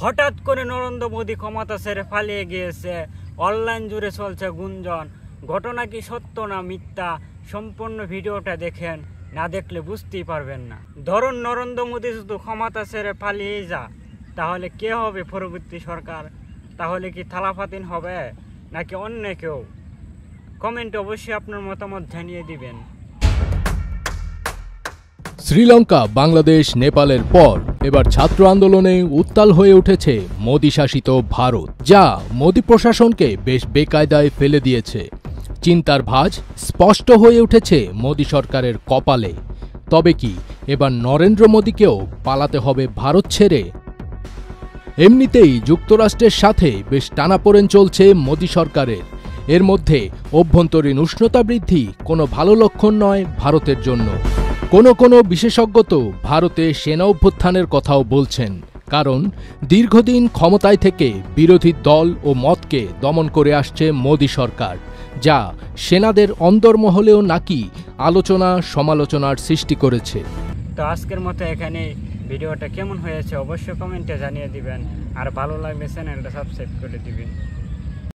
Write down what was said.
হঠাৎ করে নরেন্দ্র মোদী ক্ষমতা ছেড়ে পালিয়ে গিয়েছে। অনলাইন জুড়ে চলছে গুঞ্জন। ঘটনা কি সত্য না মিথ্যা, সম্পূর্ণ ভিডিওটা দেখেন, না দেখলে বুঝতেই পারবেন না। ধরুন নরেন্দ্র মোদী শুধু ক্ষমতা ছেড়ে পালিয়েই যা, তাহলে কে হবে পরবর্তী সরকার? তাহলে কি থালাফাতিন হবে নাকি অন্য কেউ? কমেন্টে অবশ্যই আপনার মতামত জানিয়ে দিবেন। শ্রীলঙ্কা, বাংলাদেশ, নেপালের পর এবার ছাত্র আন্দোলনে উত্তাল হয়ে উঠেছে মোদী শাসিত ভারত, যা মোদী প্রশাসনকে বেশ বেকায়দায় ফেলে দিয়েছে। চিন্তার ভাঁজ স্পষ্ট হয়ে উঠেছে মোদী সরকারের কপালে। তবে কি এবার নরেন্দ্র মোদীকেও পালাতে হবে ভারত ছেড়ে? এমনিতেই যুক্তরাষ্ট্রের সাথে বেশ টানাপোড়েন চলছে মোদী সরকারের। এর মধ্যে অভ্যন্তরীণ উষ্ণতা বৃদ্ধি কোনো ভালো লক্ষণ নয় ভারতের জন্য। কোনো বিশেষজ্ঞ তো ভারতে সেনা অভ্যুত্থানের কথাও বলছেন, কারণ দীর্ঘদিন ক্ষমতায় থেকে বিরোধী দল ও মতকে দমন করে আসছে মোদী সরকার, যা সেনাদের অন্দরমহলেও নাকি আলোচনা সমালোচনার সৃষ্টি করেছে। তো আজকের মতো এখানে ভিডিওটা কেমন হয়েছে অবশ্যই কমেন্টে জানিয়ে দিবেন, আর ভালো লাগলে চ্যানেলটা সাবস্ক্রাইব করে দিবেন।